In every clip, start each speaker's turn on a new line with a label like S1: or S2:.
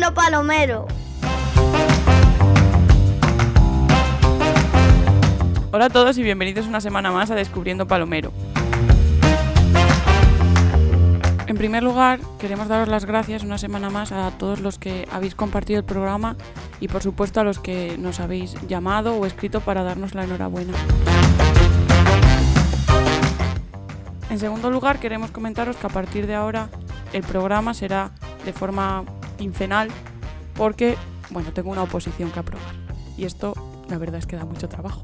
S1: Descubriendo Palomero.
S2: Hola a todos y bienvenidos una semana más a Descubriendo Palomero. En primer lugar, queremos daros las gracias una semana más a todos los que habéis compartido el programa y por supuesto a los que nos habéis llamado o escrito para darnos la enhorabuena. En segundo lugar, queremos comentaros que a partir de ahora el programa será de forma quincenal porque, tengo una oposición que aprobar y esto la verdad es que da mucho trabajo.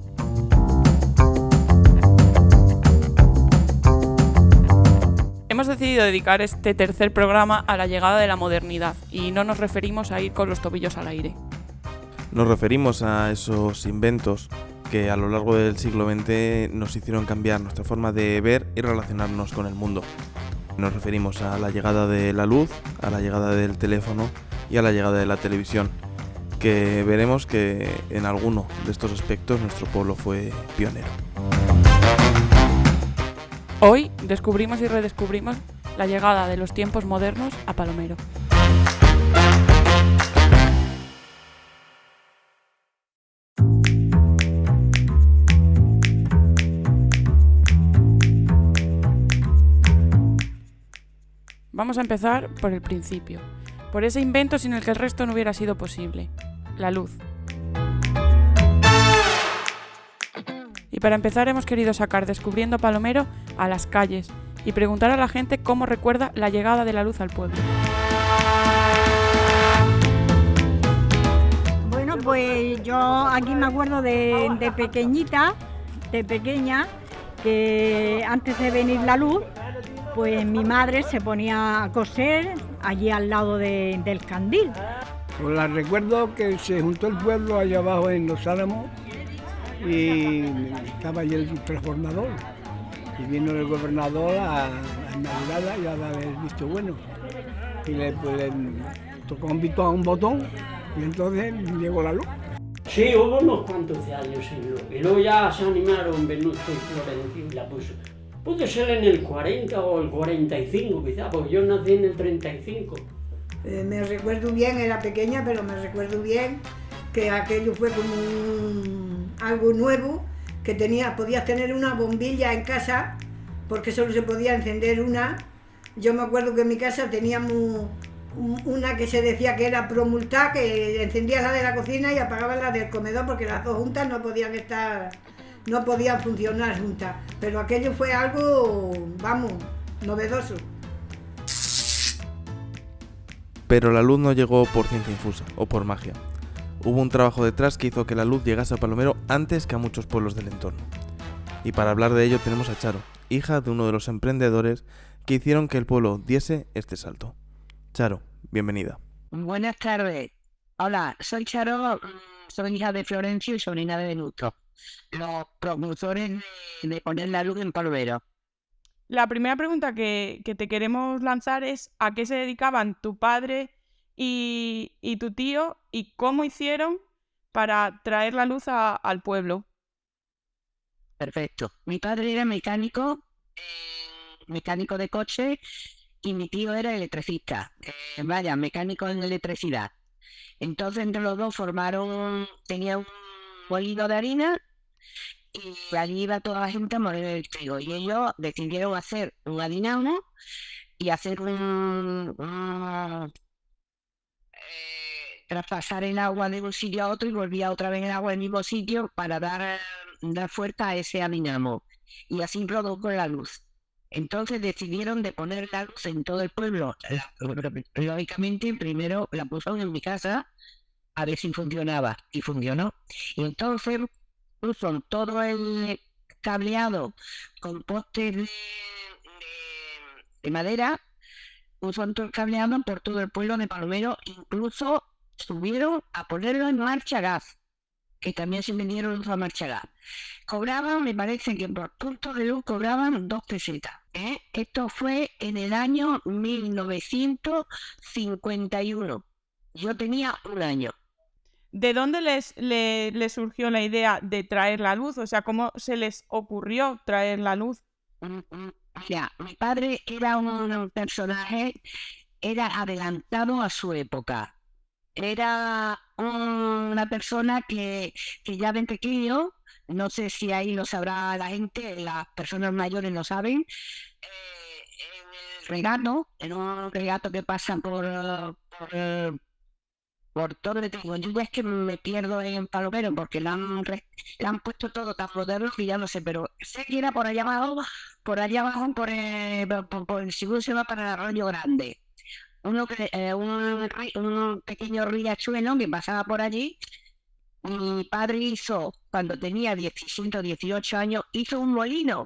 S2: Hemos decidido dedicar este tercer programa a la llegada de la modernidad y no nos referimos a ir con los tobillos al aire.
S3: Nos referimos a esos inventos que a lo largo del siglo XX nos hicieron cambiar nuestra forma de ver y relacionarnos con el mundo. Nos referimos a la llegada de la luz, a la llegada del teléfono y a la llegada de la televisión, que veremos que en alguno de estos aspectos nuestro pueblo fue pionero.
S2: Hoy descubrimos y redescubrimos la llegada de los tiempos modernos a Palomero. Vamos a empezar por el principio, por ese invento sin el que el resto no hubiera sido posible, la luz. Y para empezar hemos querido sacar Descubriendo Palomero a las calles y preguntar a la gente cómo recuerda la llegada de la luz al pueblo.
S4: Bueno, pues yo aquí me acuerdo de pequeña, que antes de venir la luz, pues mi madre se ponía a coser allí al lado del candil.
S5: Pues la recuerdo que se juntó el pueblo allá abajo en Los Álamos y estaba allí el transformador. Y vino el gobernador a inaugurarla y a dar el visto bueno. Y le tocó un botón y entonces llegó la luz.
S6: Sí, hubo unos cuantos años sin luz. Y luego ya se animaron Venusto y Florencio y la puso. Puede ser en el 40 o el 45 quizá, porque yo nací en el 35.
S7: Me recuerdo bien, era pequeña, pero me recuerdo bien que aquello fue como algo nuevo, que podías tener una bombilla en casa, porque solo se podía encender una. Yo me acuerdo que en mi casa teníamos una que se decía que era promultá, que encendías la de la cocina y apagabas la del comedor, porque las dos juntas no podían funcionar juntas. Pero aquello fue algo, novedoso.
S3: Pero la luz no llegó por ciencia infusa o por magia. Hubo un trabajo detrás que hizo que la luz llegase a Palomero antes que a muchos pueblos del entorno. Y para hablar de ello tenemos a Charo, hija de uno de los emprendedores que hicieron que el pueblo diese este salto. Charo, bienvenida.
S8: Buenas tardes. Hola, soy Charo, soy hija de Florencio y sobrina de Venusto, los propulsores de poner la luz en Palomero.
S2: La primera pregunta que te queremos lanzar es ¿a qué se dedicaban tu padre y tu tío y cómo hicieron para traer la luz al pueblo?
S8: Perfecto. Mi padre era mecánico de coche y mi tío era electricista. Mecánico en electricidad. Entonces entre los dos tenía un molino de harina y allí iba toda la gente a moler el trigo. Y ellos decidieron hacer un dinamo y hacer traspasar el agua de un sitio a otro y volvía otra vez el agua del mismo sitio para dar fuerza a ese dinamo. Y así produjo la luz. Entonces decidieron de poner la luz en todo el pueblo. Lógicamente, primero la pusieron en mi casa a ver si funcionaba. Y funcionó. Y entonces puso todo el cableado con postes de madera, puso todo el cableado por todo el pueblo de Palomero. Incluso subieron a ponerlo en marcha gas, que también se vendieron a marcha gas. Cobraban, me parece que por punto de luz cobraban 2 pesetas. Esto fue en el año 1951. Yo tenía 1 año.
S2: ¿De dónde les surgió la idea de traer la luz? O sea, ¿cómo se les ocurrió traer la luz?
S8: Mira, mi padre era un personaje, era adelantado a su época. era una persona que ya de pequeño, no sé si ahí lo sabrá la gente, las personas mayores lo saben, en el regato, en un regato que pasa por todo el tiempo. Yo es que me pierdo en Palomero porque le han puesto todo tan moderno que ya no sé, pero sé que era por allá abajo, por el seguro se va para el Arroyo Grande. Un pequeño riachuelo que pasaba por allí. Mi padre hizo, cuando tenía 17 o 18 años, hizo un molino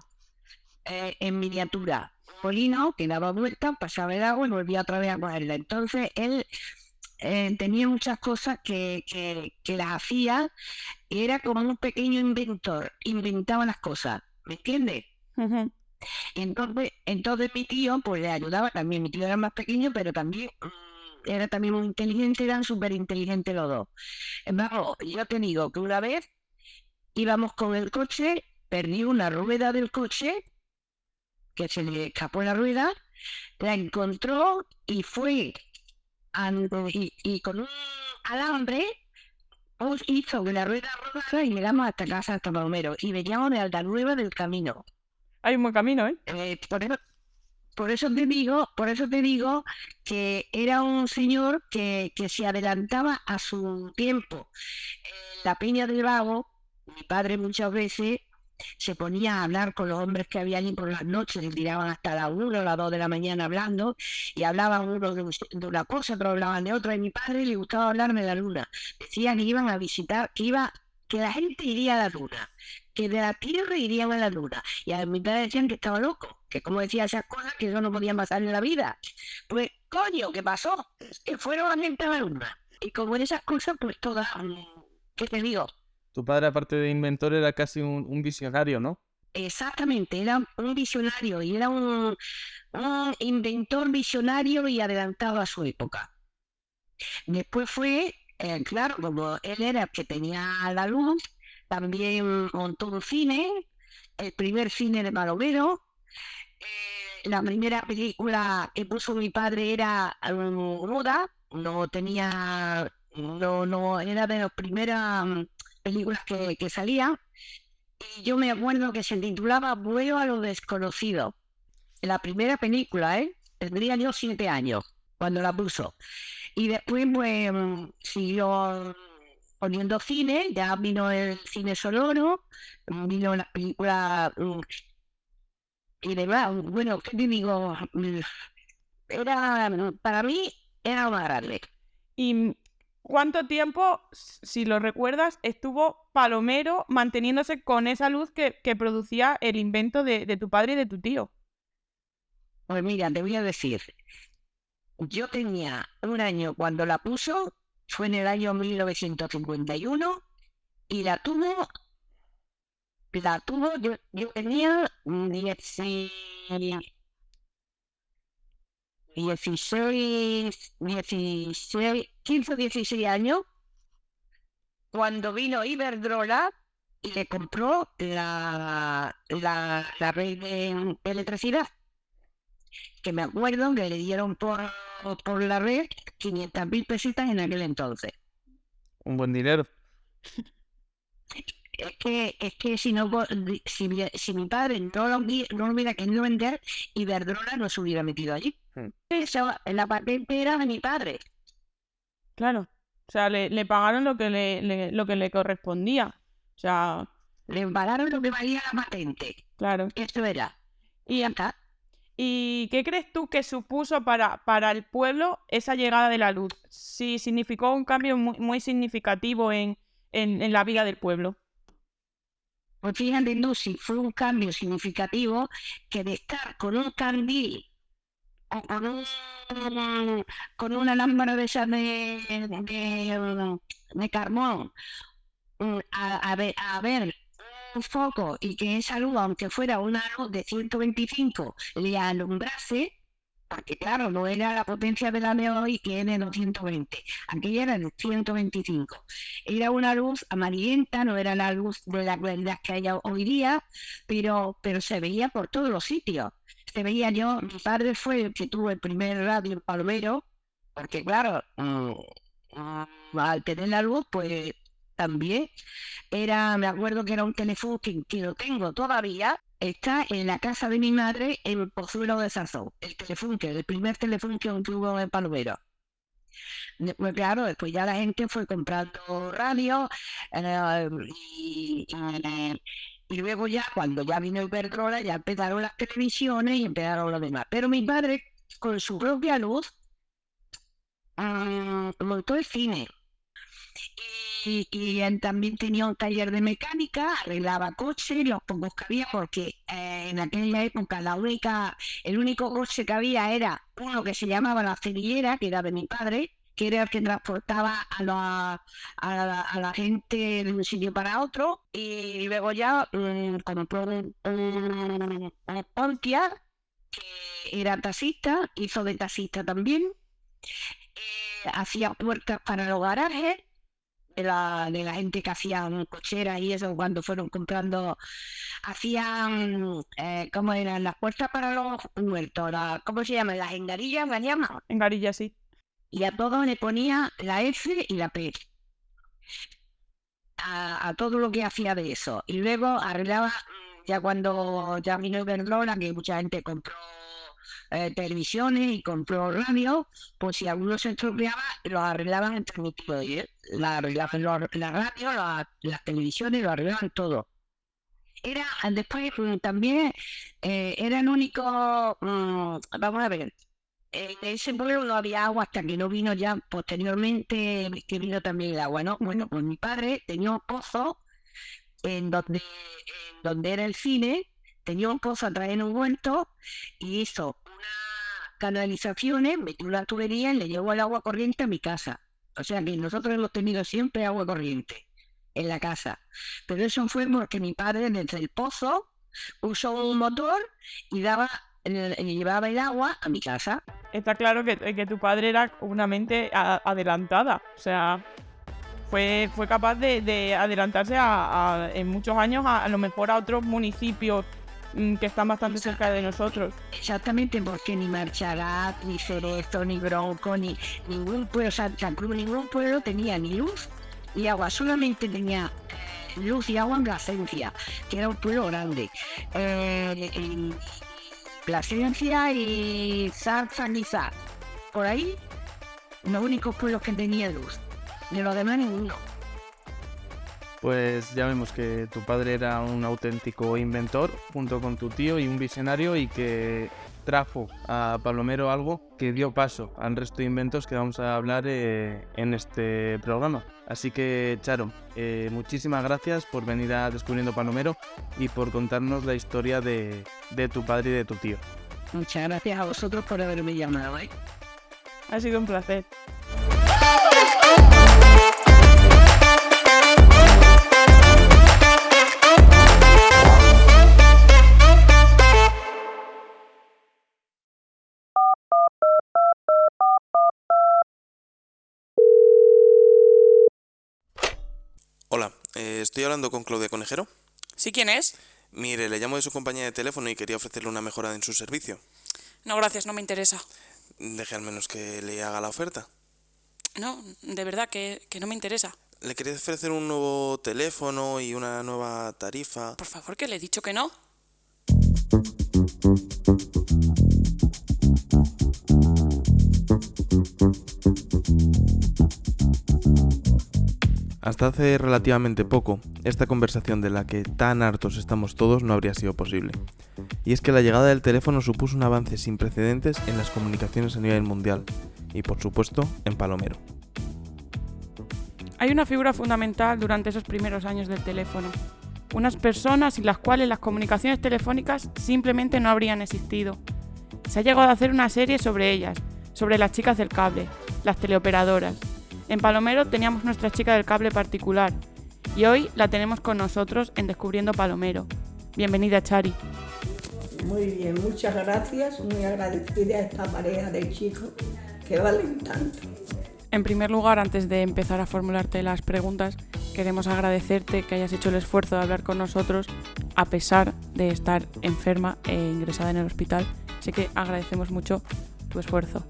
S8: en miniatura. Un molino que daba vueltas, pasaba el agua y volvía otra vez a cogerla. Entonces él tenía muchas cosas que las hacía y era como un pequeño inventor, inventaba las cosas, ¿me entiendes?
S2: Ujú.
S8: Entonces mi tío pues le ayudaba también, mi tío era más pequeño, pero también era también muy inteligente, eran súper inteligentes los dos. Embargo, yo te digo que una vez íbamos con el coche, perdí una rueda del coche, que se le escapó la rueda, la encontró y fue y con un alambre hizo que la rueda rodara y llegamos hasta casa, hasta Palomero, y veníamos de Altanueva del camino.
S2: Hay un buen camino, ¿eh?
S8: Por eso te digo que era un señor que se adelantaba a su tiempo. En la Peña del Vago, mi padre muchas veces se ponía a hablar con los hombres que había allí por las noches, y tiraban hasta las 1 o las 2 de la mañana hablando, y hablaban unos de una cosa, otros hablaban de otra, y a mi padre le gustaba hablar de la luna. Decían que iban a visitar, que la gente iría a la luna, que de la Tierra irían a la luna, y a mi padre decían que estaba loco, que como decía esas cosas, que eso no podía pasar en la vida. Pues, coño, ¿qué pasó? Que fueron a gente a la luna. Y como en esas cosas, pues todas, ¿qué te digo?
S1: Tu padre, aparte de inventor, era casi un visionario, ¿no?
S8: Exactamente, era un visionario y era un inventor visionario y adelantado a su época. Después fue, claro, como él era el que tenía la luz, también montó un cine, el primer cine de Palomero. La primera película que puso mi padre era muda, no era de las primeras películas que salía. Y yo me acuerdo que se titulaba Vuelo a lo desconocido. La primera película, tendría yo 7 años cuando la puso. Y después, pues, siguió poniendo cine, ya vino el cine sonoro, vino la película y demás. Bueno, ¿qué te digo? Para mí, era una grande.
S2: ¿Y cuánto tiempo, si lo recuerdas, estuvo Palomero manteniéndose con esa luz que producía el invento de tu padre y de tu tío?
S8: Pues mira, te voy a decir, yo tenía un año cuando la puso, fue en el año 1951, y la tuvo, yo tenía 16, 15 o 16 años, cuando vino Iberdrola y le compró la red de electricidad, que me acuerdo que le dieron por la red 500.000 pesetas en aquel entonces.
S1: Un buen dinero.
S8: Es que si mi padre no lo hubiera querido vender, Iberdrola no se hubiera metido allí. La patente era de mi padre.
S2: Claro. O sea, le pagaron lo que le correspondía. O sea,
S8: Le pagaron lo que valía la patente.
S2: claro.
S8: Eso era.
S2: Y
S8: Acá,
S2: ¿Y qué crees tú que supuso para el pueblo esa llegada de la luz? Si significó un cambio muy significativo en la vida del pueblo.
S8: pues fíjate, Lucy, fue un cambio significativo que de estar con un candil o con una lámpara de esas de carbón, a ver un foco y que esa luz, aunque fuera una luz de 125, le alumbrase, porque claro, no era la potencia de la de hoy que es de 220, aquella era de 125. Era una luz amarillenta, no era la luz de la claridad que hay hoy día, pero se veía por todos los sitios. Se veía mi padre fue el que tuvo el primer radio en Palomero, porque claro, al tener la luz, pues también me acuerdo que era un teléfono que lo tengo todavía, está en la casa de mi madre en el Pozuelo de Zarzón, el primer teléfono que tuvo en Palomero. Pues claro, después ya la gente fue comprando radio y luego ya cuando ya vino Iberdrola ya empezaron las televisiones y empezaron lo demás. Pero mi padre con su propia luz montó el cine. Y él también tenía un taller de mecánica, arreglaba coches, los pocos que había, porque en aquella época el único coche que había era uno que se llamaba la cerillera, que era de mi padre, que era el que transportaba a la gente de un sitio para otro, y luego ya compró un Pontiac, que era taxista, hizo de taxista también, hacía puertas para los garajes, de la gente que hacían cocheras y eso, cuando fueron comprando, hacían, ¿cómo eran? Las puertas para los muertos, ¿cómo se llaman? Las engarillas, ¿me llaman?
S2: Engarillas, sí.
S8: Y a todo le ponía la F y la P. A todo lo que hacía de eso. Y luego arreglaba, ya cuando ya vino Iberdrola, que mucha gente compró televisiones y compró radio, pues si alguno se estropeaba, lo arreglaban en transmitido. Arreglaban la radio, las televisiones, lo arreglaban todo. Después también era el único, vamos a ver, en ese pueblo no había agua hasta que no vino ya posteriormente, que vino también el agua, ¿no? Bueno, pues mi padre tenía un pozo en donde era el cine, tenía un pozo atrás en un huerto y hizo unas canalizaciones, metió una tubería y le llevó el agua corriente a mi casa. O sea que nosotros hemos tenido siempre agua corriente en la casa. Pero eso fue porque mi padre desde el pozo usó un motor y llevaba el agua a mi casa.
S2: Está claro que tu padre era una mente adelantada. O sea, fue capaz de adelantarse en muchos años a lo mejor a otros municipios que están bastante cerca de nosotros.
S8: Exactamente, porque ni Marcharat, ni Cerezo, ni Bronco, ni ningún pueblo, Santa Cruz, ningún pueblo tenía ni luz ni agua, solamente tenía luz y agua en Plasencia, que era un pueblo grande. Plasencia y Sanizar, por ahí, los únicos pueblos que tenían luz, de los demás ninguno.
S1: Pues ya vemos que tu padre era un auténtico inventor junto con tu tío y un visionario, y que trajo a Palomero algo que dio paso al resto de inventos que vamos a hablar en este programa. Así que, Charo, muchísimas gracias por venir a Descubriendo Palomero y por contarnos la historia de tu padre y de tu tío.
S8: Muchas gracias a vosotros por haberme llamado.
S2: Ha sido un placer.
S3: Hola, estoy hablando con Claudia Conejero.
S9: ¿Sí, quién es?
S3: Mire, le llamo de su compañía de teléfono y quería ofrecerle una mejora en su servicio.
S9: No, gracias, no me interesa.
S3: Deje al menos que le haga la oferta.
S9: No, de verdad que no me interesa.
S3: Le quería ofrecer un nuevo teléfono y una nueva tarifa.
S9: Por favor, que le he dicho que no.
S3: Hasta hace relativamente poco, esta conversación de la que tan hartos estamos todos no habría sido posible. Y es que la llegada del teléfono supuso un avance sin precedentes en las comunicaciones a nivel mundial, y por supuesto en Palomero.
S2: Hay una figura fundamental durante esos primeros años del teléfono. Unas personas sin las cuales las comunicaciones telefónicas simplemente no habrían existido. Se ha llegado a hacer una serie sobre ellas, sobre las chicas del cable, las teleoperadoras. En Palomero teníamos nuestra chica del cable particular y hoy la tenemos con nosotros en Descubriendo Palomero. Bienvenida, Chari.
S10: Muy bien, muchas gracias, muy agradecida a esta pareja de chicos que valen tanto.
S2: En primer lugar, antes de empezar a formularte las preguntas, queremos agradecerte que hayas hecho el esfuerzo de hablar con nosotros a pesar de estar enferma e ingresada en el hospital. Así que agradecemos mucho tu esfuerzo.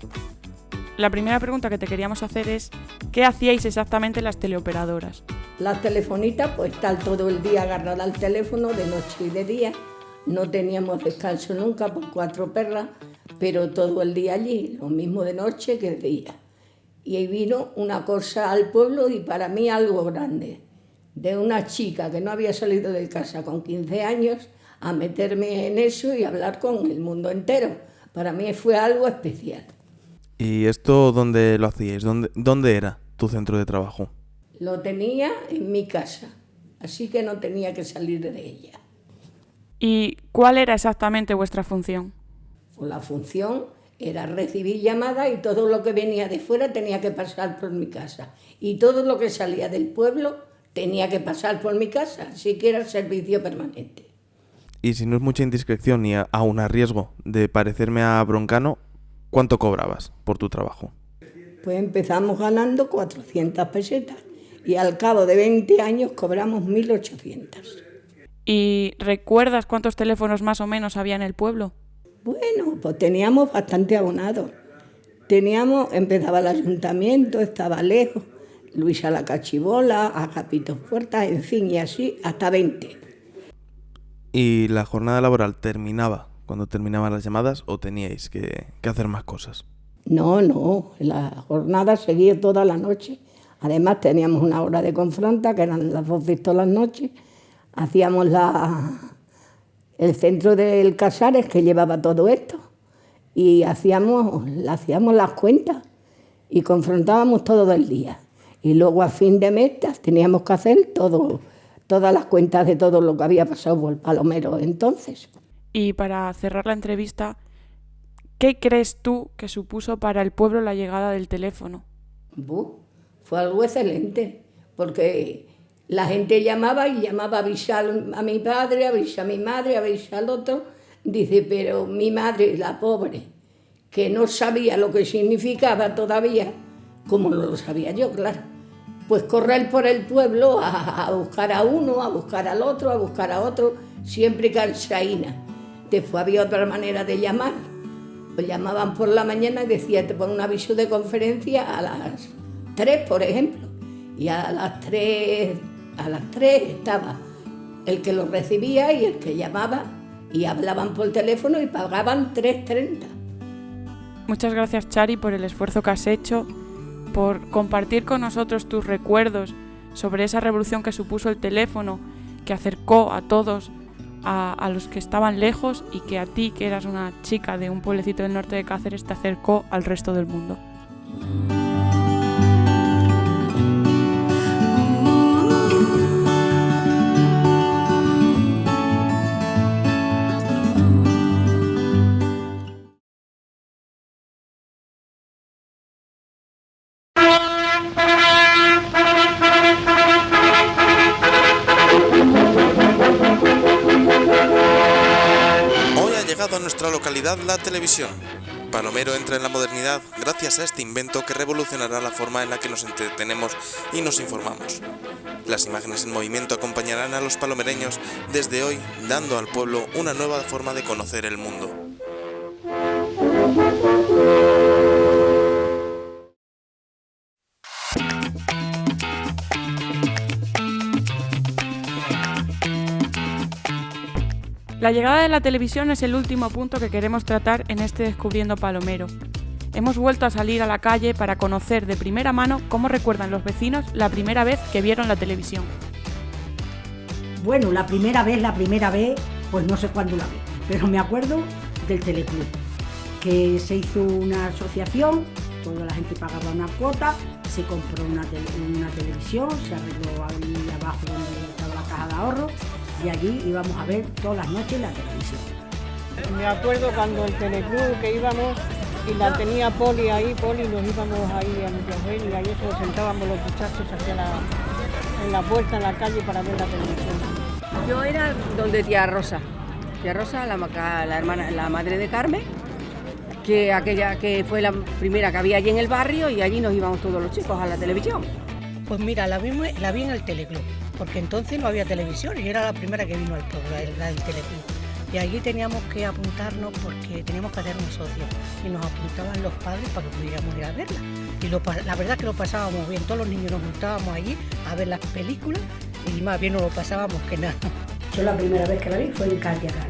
S2: la primera pregunta que te queríamos hacer es ¿qué hacíais exactamente las teleoperadoras?
S10: Las telefonitas, pues estar todo el día agarrada al teléfono, de noche y de día. No teníamos descanso nunca por 4 perras, pero todo el día allí, lo mismo de noche que de día. Y ahí vino una cosa al pueblo y para mí algo grande, de una chica que no había salido de casa con 15 años a meterme en eso y hablar con el mundo entero. Para mí fue algo especial.
S3: ¿Y esto dónde lo hacíais? ¿Dónde era tu centro de trabajo?
S10: Lo tenía en mi casa, así que no tenía que salir de ella.
S2: ¿Y cuál era exactamente vuestra función?
S10: Pues la función era recibir llamadas y todo lo que venía de fuera tenía que pasar por mi casa. Y todo lo que salía del pueblo tenía que pasar por mi casa, así que era servicio permanente.
S3: Y si no es mucha indiscreción y aún a riesgo de parecerme a Broncano, ¿cuánto cobrabas por tu trabajo?
S10: Pues empezamos ganando 400 pesetas y al cabo de 20 años cobramos 1.800.
S2: ¿Y recuerdas cuántos teléfonos más o menos había en el pueblo?
S10: Bueno, pues teníamos bastante abonados. Empezaba el ayuntamiento, estaba lejos, Luisa la Cachibola, Agapito Puertas, en fin, y así hasta 20.
S3: ¿Y la jornada laboral terminaba cuando terminaban las llamadas o teníais que hacer más cosas?
S10: No, la jornada seguía toda la noche. Además teníamos una hora de confronta, que eran las 12 todas las noches. Hacíamos el centro del Casares, que llevaba todo esto, y hacíamos las cuentas y confrontábamos todo el día. Y luego a fin de mes teníamos que hacer todas las cuentas de todo lo que había pasado por el Palomero entonces.
S2: Y para cerrar la entrevista, ¿qué crees tú que supuso para el pueblo la llegada del teléfono?
S10: Fue algo excelente, porque la gente llamaba a avisar a mi padre, avisar a mi madre, avisar al otro. Dice, pero mi madre, la pobre, que no sabía lo que significaba todavía, como no lo sabía yo, claro, pues correr por el pueblo a buscar a uno, a buscar al otro, a buscar a otro, siempre cansaína. Después había otra manera de llamar. Pues llamaban por la mañana y decía, te ponen un aviso de conferencia a las 3, por ejemplo. Y a las 3 estaba el que lo recibía y el que llamaba y hablaban por teléfono y pagaban 3,30.
S2: Muchas gracias, Chari, por el esfuerzo que has hecho, por compartir con nosotros tus recuerdos sobre esa revolución que supuso el teléfono, que acercó a todos a los que estaban lejos y que a ti, que eras una chica de un pueblecito del norte de Cáceres, te acercó al resto del mundo.
S3: A nuestra localidad la televisión. Palomero entra en la modernidad gracias a este invento que revolucionará la forma en la que nos entretenemos y nos informamos. Las imágenes en movimiento acompañarán a los palomereños desde hoy, dando al pueblo una nueva forma de conocer el mundo.
S2: La llegada de la televisión es el último punto que queremos tratar en este Descubriendo Palomero. Hemos vuelto a salir a la calle para conocer de primera mano cómo recuerdan los vecinos la primera vez que vieron la televisión.
S7: Bueno, la primera vez, pues no sé cuándo la vi, pero me acuerdo del Teleclub, que se hizo una asociación, toda la gente pagaba una cuota, se compró una televisión, se arregló ahí abajo donde estaba la caja de ahorro, y allí íbamos a ver todas las noches la televisión.
S11: Me acuerdo cuando el Teleclub que íbamos y la tenía Poli ahí, nos íbamos ahí a Muchafén y ahí nos sentábamos los muchachos en la puerta, en la calle para ver la televisión.
S12: Yo era donde tía Rosa, la hermana, la madre de Carmen, que fue la primera que había allí en el barrio y allí nos íbamos todos los chicos a la televisión.
S13: Pues mira, la vi en el Teleclub, porque entonces no había televisión y era la primera que vino al pueblo, la del Teleclub.
S11: Y allí teníamos que apuntarnos porque teníamos que hacer un socio. Y nos apuntaban los padres para que pudiéramos ir a verla. Y la verdad que lo pasábamos bien. Todos los niños nos juntábamos allí a ver las películas y más bien nos lo pasábamos que nada.
S13: Yo la primera vez que la vi fue en Tiacana,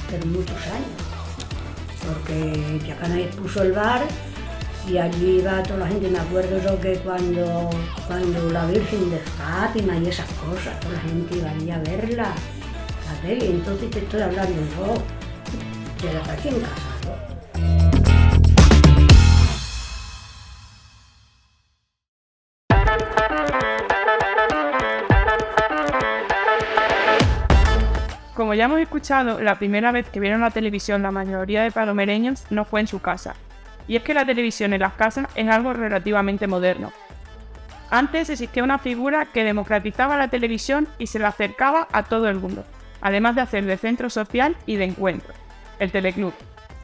S13: pero muchos años. Porque Tiacana puso el bar y allí iba toda la gente. Me acuerdo yo que cuando la Virgen de Fátima y esas cosas, toda la gente iba allí a verla. Y entonces te estoy hablando yo de la recién casado.
S2: Como ya hemos escuchado, la primera vez que vieron la televisión la mayoría de palomereños no fue en su casa. Y es que la televisión en las casas es algo relativamente moderno. Antes existía una figura que democratizaba la televisión y se la acercaba a todo el mundo, además de hacer de centro social y de encuentro, el Teleclub.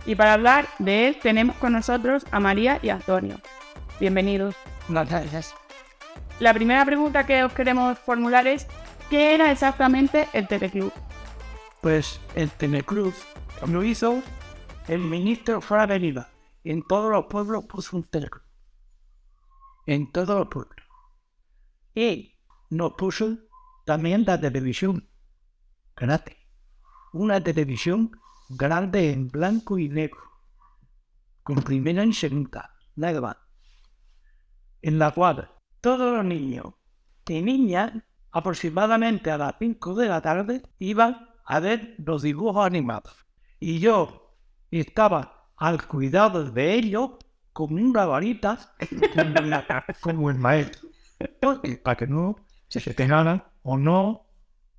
S2: Y para hablar de él tenemos con nosotros a María y Antonio. Bienvenidos.
S11: Gracias.
S2: La primera pregunta que os queremos formular es, ¿qué era exactamente el Teleclub?
S14: Pues el Teleclub lo hizo el ministro Fra Deriva. En todos los pueblos puso un Teleclub. En todos los pueblos. Y nos puso también la televisión grande. Una televisión grande en blanco y negro. Con primera y segunda. Nada más. En la cual todos los niños y niñas, aproximadamente a las 5 de la tarde, iban a ver los dibujos animados. Y yo estaba al cuidado de ellos con una varita como el maestro. Para que no se pegaran o no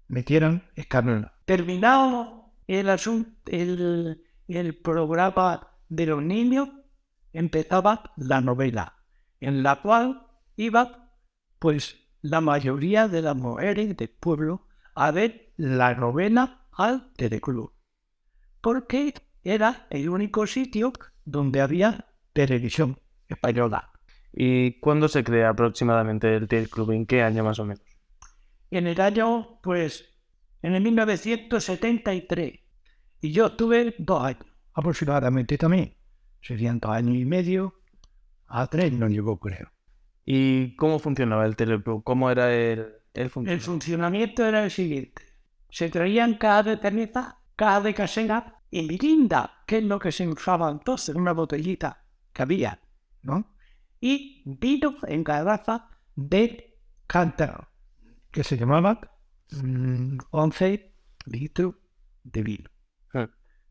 S14: metieran escándalo. Terminado el programa de los niños, empezaba la novela, en la cual iba pues la mayoría de las mujeres del pueblo a ver la novela al Teleclub, porque era el único sitio donde había televisión española.
S1: ¿Y cuándo se crea aproximadamente el Teleclub? ¿En qué año más o menos?
S14: En el año, pues, en el 1973. Y yo tuve 2 años, aproximadamente también. Serían 2 años y medio, a 3 no llegó, creo.
S1: ¿Y cómo funcionaba el Teleclub? ¿Cómo era el funcionamiento?
S14: El funcionamiento era el siguiente. Se traían cada de casera y mirinda, que es lo que se usaba entonces, una botellita que había, ¿no? Y vino en garrafa de cántaro, que se llamaba 11 litros de vino.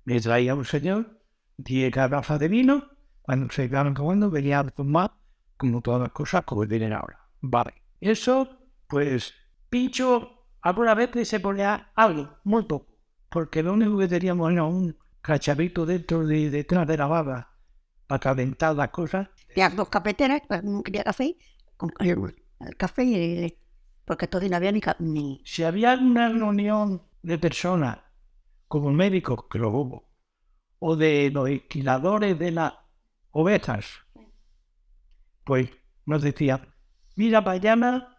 S14: Me traía un señor 10 garrafas de vino, cuando se iban acabando venía a tomar como todas las cosas como vienen ahora. Vale. Eso, pues, Pincho alguna vez se ponía algo, muy poco, porque lo único que teníamos era un cacharrito detrás de la barra para calentar las cosas.
S11: Las 2 cafeteras, no quería café, con el café y porque todavía no había ni...
S14: Si había una reunión de personas, como médicos, que lo hubo, o de los esquiladores de las ovejas, pues nos decían, mira, mañana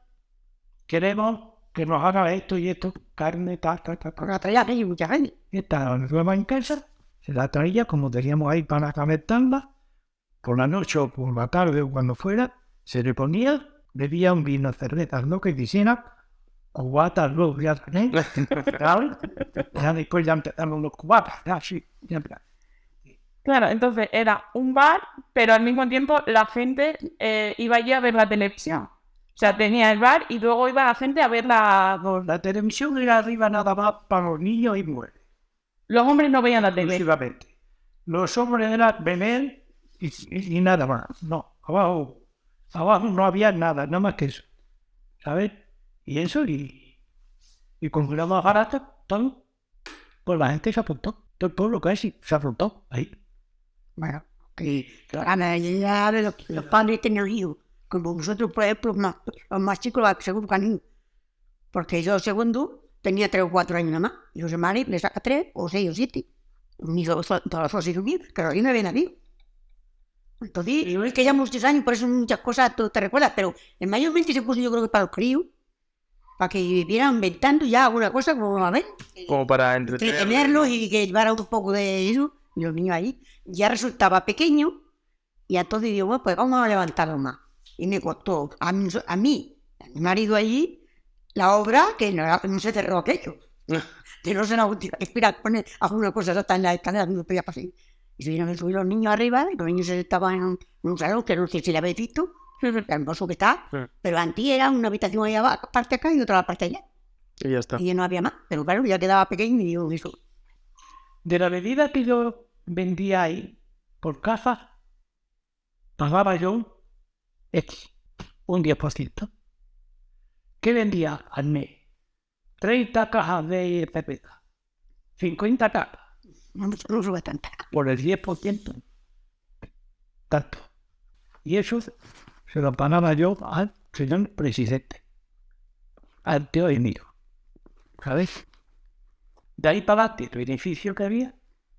S14: queremos que nos haga esto y esto, carne,
S11: Porque traía mucha gente.
S14: Esta nueva en casa, se la traía como teníamos ahí para calentarla, por la noche o por la tarde o cuando fuera, se le ponía, bebía un vino, cervezas, lo que quisiera, cubatas, luego ya también, ya después ya empezaron los cubatas, así, ya.
S2: Claro, entonces era un bar, pero al mismo tiempo la gente iba allí a ver la televisión. O sea, tenía el bar y luego iba la gente a ver
S14: la televisión era arriba nada más para los niños y mujeres.
S2: Los hombres no veían la tele.
S14: Exclusivamente. Los hombres eran beber y nada más. No, abajo no había nada más que eso. ¿Sabes? Y eso, y con una más barata, todo, pues la gente se apuntó. Todo el pueblo casi se apuntó ahí.
S11: Bueno, que la mayoría de los padres tenían hijos. Como vosotros, por ejemplo, los más chicos, seguro que han ido. Porque yo, segundo, tenía 3 o 4 años nada más. Y los hermanos les saca 3 o 6 o 7. Todos los hijos míos, que ahí no había nadie. Entonces, es que ya muchos años, por eso muchas cosas tú te recuerdas, pero en mayormente se puso yo creo que para los críos,
S15: para que vivieran inventando ya alguna cosa como a ver,
S1: Como para entretenerlos.
S15: entretenerlos y que llevara un poco de eso, y los niños ahí. Ya resultaba pequeño, y entonces digo, bueno, pues vamos a levantarlo más. Y me costó a mí, a mi marido allí, la obra que no se cerró aquello. Que no se nos espera poner algunas cosas hasta en la escalera, no podía pasar. Y se subieron los niños arriba, y los niños estaban en un salón, que no sé si la habéis visto, hermoso que está, pero antes era una habitación ahí abajo, parte acá y otra parte allá.
S1: Y ya está.
S15: Y ya no había más, pero claro, ya quedaba pequeño y digo, eso.
S14: De la bebida que yo vendía ahí, por caja, pagaba yo X, un 10%. ¿Qué vendía al mes? 30 cajas de cerveza, 50 cajas.
S15: No sube tanta.
S14: Por el 10%. Tanto. Y eso se lo pagaba yo al señor presidente. Al tío mío. ¿Sabes? De ahí para adelante, el beneficio que había.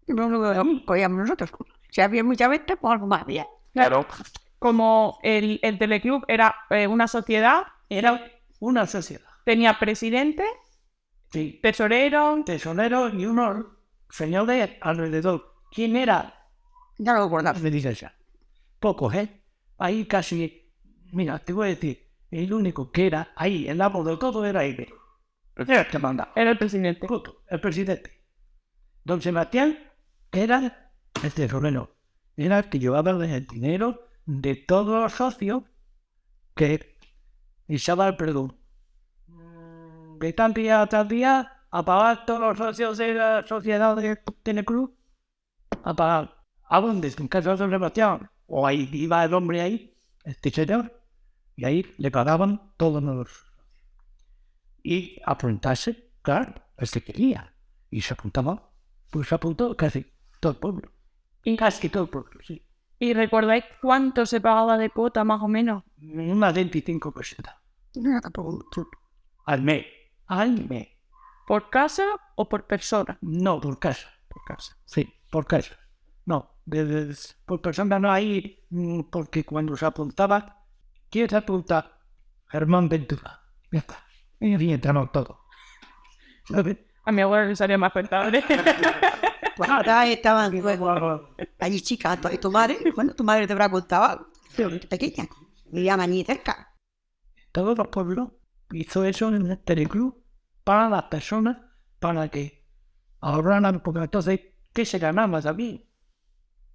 S15: No lo cogíamos nosotros. Si había mucha venta, pues algo más había.
S2: Claro. Como el Teleclub era una sociedad,
S14: Era una sociedad.
S2: tenía presidente,
S14: Sí.
S2: tesorero.
S14: Tesorero y unos señores alrededor. ¿Quién era?
S15: Ya lo recordaba.
S14: Me dice ya. Pocos, ¿eh? Ahí casi. Mira, te voy a decir. El único que era ahí, el amo de todo, era él. Era el que mandaba.
S2: Era el presidente.
S14: Punto, el presidente. Don Sebastián era el tesorero. Era el que llevaba el dinero de todos los socios que echaba el perdón. De tal día a tal día, a pagar todos los socios de la sociedad de Teleclub. A pagar. ¿A dónde? En casa de Don Sebastián. O ahí iba el hombre ahí, este señor, y ahí le pagaban todos los socios. Y apuntarse, claro, el que quería. Y se apuntaba. Pues se apuntó casi todo el pueblo.
S2: Y,
S14: Casi todo el pueblo, sí.
S2: ¿Y recordáis cuánto se pagaba de cuota más o menos?
S14: Unas 25 pesetas.
S15: No, tampoco mucho.
S14: Al mes. Al mes.
S2: ¿Por casa o por persona?
S14: No, por casa. Por casa. Sí, por casa. No, por persona no hay, porque cuando se apuntaba, ¿quién se apunta? Germán Ventura. Ya está. Y entramos todos. ¿Sabes?
S2: A mi abuela le salía más rentable.
S15: Pues ahora estaban luego allí chicas, y tu madre, bueno, tu madre te habrá contado, pero pequeña, vivían allí cerca.
S14: Todos los pueblos hizo eso en el Teleclub para las personas, para que ahorraran, porque entonces, ¿qué se ganaba también?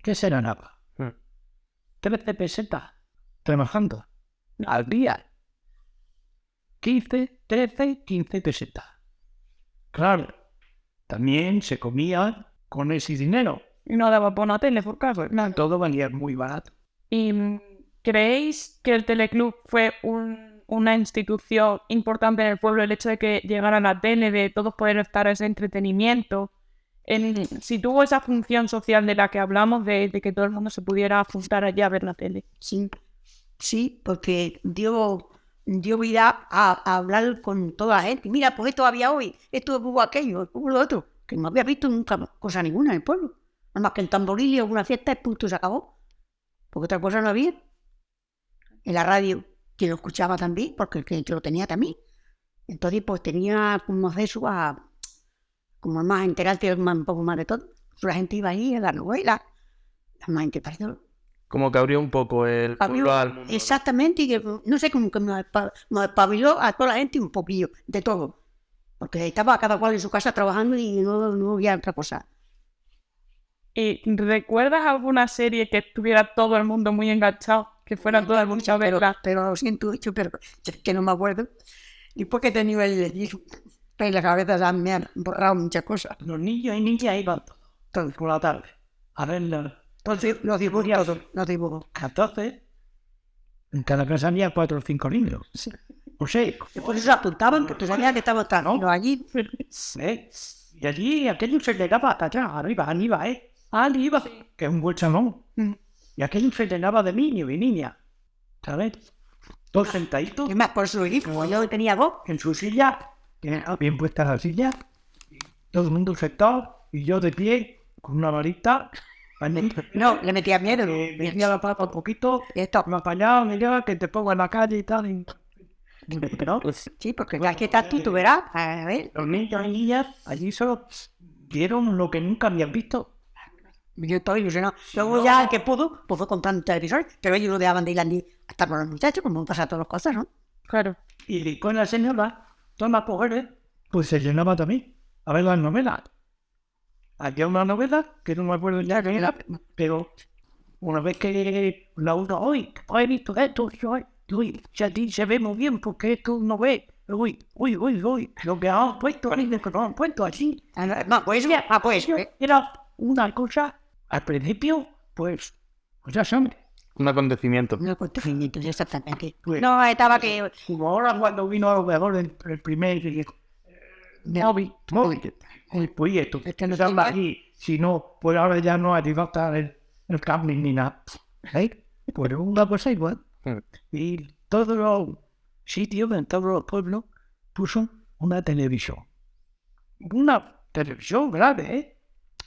S14: ¿Qué se ganaba? 13 pesetas trabajando al día. 15 pesetas. Claro, también se comía con ese dinero.
S2: Y no daba por una tele, por caso.
S14: No, todo valía muy barato.
S2: ¿Y creéis que el Teleclub fue una institución importante en el pueblo? El hecho de que llegara a la tele, de todos poder estar a ese entretenimiento. Si tuvo esa función social de la que hablamos, de que todo el mundo se pudiera juntar allá a ver la tele.
S15: Sí, porque dio vida a hablar con toda la gente. Mira, pues esto había hoy, esto hubo aquello, hubo lo otro, que no había visto nunca cosa ninguna en el pueblo. Nada más que el tamboril y alguna fiesta, el punto se acabó. Porque otra cosa no había. En la radio, quien lo escuchaba también, porque el que lo tenía también. Entonces, pues tenía como acceso a, como más enterarte un poco más de todo. La gente iba ahí a la novela, la gente pareció.
S1: Como que abrió un poco el pueblo al mundo.
S15: Exactamente, y que no sé, como que nos espabiló a toda la gente un poquillo, de todo. Porque estaba cada cual en su casa trabajando y no había otra cosa.
S2: ¿Y recuerdas alguna serie que estuviera todo el mundo muy enganchado? Que fuera todo el mundo a verla.
S15: Pero lo siento mucho, pero es que no me acuerdo. Y porque he tenido en la cabeza me han borrado muchas cosas.
S14: Los niños y niñas iban todos por la tarde a ver los dibujos. Entonces, en cada casa había 4 o 5 niños.
S15: Sí.
S14: O 6.
S15: Y por eso se apuntaban, porque sabían que estaban tranquilos allí.
S14: Y allí aquello se le daba hasta allá, arriba, arriba, que es un buen salón. Y aquello se llenaba de niños y niñas, ¿sabes? Todos sentaditos.
S15: Y más por su equipo, como yo tenía 2.
S14: En su silla, bien puesta la silla, todo el mundo sentado, y yo de pie, con una varita.
S15: No, le metía miedo.
S14: Me metía la pata un poquito, me apañaba, mira, que te pongo en la calle y tal.
S15: Pero, sí, porque ya que estás tú verás, a ver.
S14: Los niños y niñas allí solo vieron lo que nunca habían visto.
S15: Yo estoy ilusionado. Luego ya el que pudo contar en televisión, pero ellos no dejaban de ir allí a estar con los muchachos, como pasa todas las cosas, ¿no?
S2: Claro.
S14: Y con la señora, todas las mujeres, pues se llenaba también a ver las novelas. Había una novela que no me acuerdo ya qué era, pero una vez que la uno, uy, he visto esto, uy, se ve muy bien porque tú no ves, uy, lo que han puesto, lo que no han puesto así. Era una cosa, al principio, pues ya sabes.
S1: Un acontecimiento.
S15: Un acontecimiento, exactamente.
S14: Pues,
S15: no, estaba que...
S14: Como ahora cuando vino a lo mejor el primer móvil, pues esto, estaba aquí, si no, pues ahora ya no ha llegado hasta el cable ni nada. Pues una cosa igual. Y todos los sitios, en todos los pueblos, puso una televisión. Una televisión grande, ¿eh?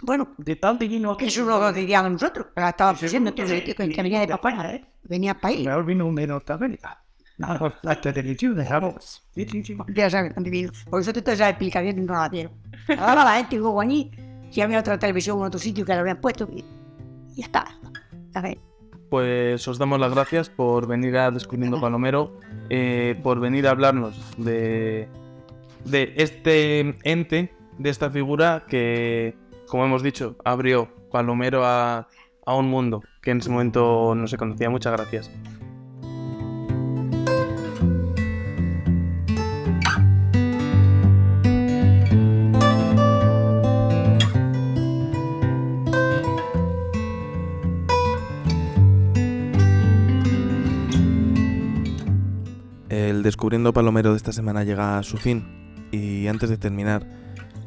S15: Bueno,
S14: de tal divino
S15: que eso lo dirían nosotros, pero estaba diciendo que venía de papá, venía para ahí.
S14: Mejor vino un de Norteamérica. La televisión de Ramos. Sí.
S15: Ya sabes, divino. Por eso te esa explicación no la dieron. Ahora la gente luego allí, si había otra televisión en otro sitio que la habían puesto, y ya está. A ver.
S1: Pues os damos las gracias por venir a Descubriendo Palomero, por venir a hablarnos de este ente, de esta figura que, como hemos dicho, abrió Palomero a un mundo que en ese momento no se conocía. Muchas gracias.
S3: El Descubriendo Palomero de esta semana llega a su fin y antes de terminar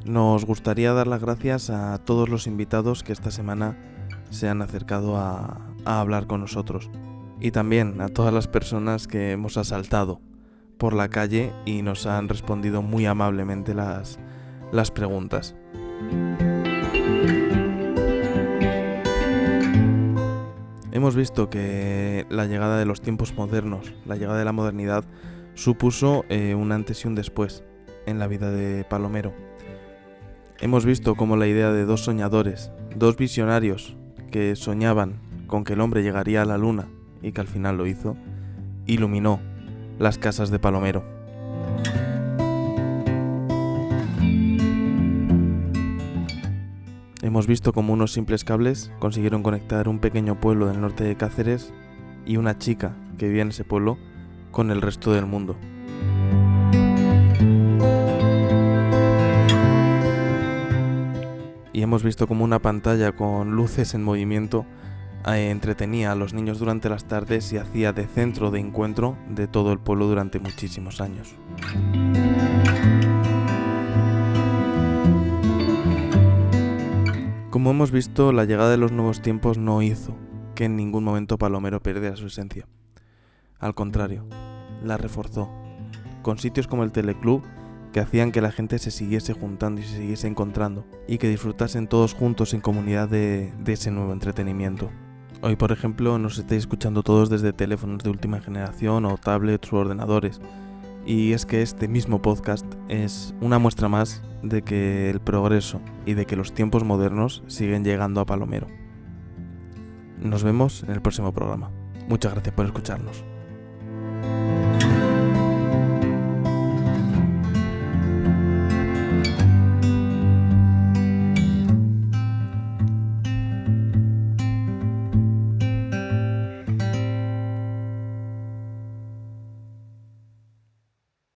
S3: nos gustaría dar las gracias a todos los invitados que esta semana se han acercado a hablar con nosotros y también a todas las personas que hemos asaltado por la calle y nos han respondido muy amablemente las preguntas. Hemos visto que la llegada de los tiempos modernos, la llegada de la modernidad, supuso un antes y un después en la vida de Palomero. Hemos visto cómo la idea de dos soñadores, dos visionarios que soñaban con que el hombre llegaría a la luna y que al final lo hizo, iluminó las casas de Palomero. Hemos visto cómo unos simples cables consiguieron conectar un pequeño pueblo del norte de Cáceres y una chica que vivía en ese pueblo con el resto del mundo. Y hemos visto cómo una pantalla con luces en movimiento entretenía a los niños durante las tardes y hacía de centro de encuentro de todo el pueblo durante muchísimos años. Como hemos visto, la llegada de los nuevos tiempos no hizo que en ningún momento Palomero perdiera su esencia. Al contrario, la reforzó, con sitios como el Teleclub que hacían que la gente se siguiese juntando y se siguiese encontrando, y que disfrutasen todos juntos en comunidad de ese nuevo entretenimiento. Hoy, por ejemplo, nos estáis escuchando todos desde teléfonos de última generación o tablets u ordenadores, y es que este mismo podcast es una muestra más de que el progreso y de que los tiempos modernos siguen llegando a Palomero. Nos vemos en el próximo programa. Muchas gracias por escucharnos.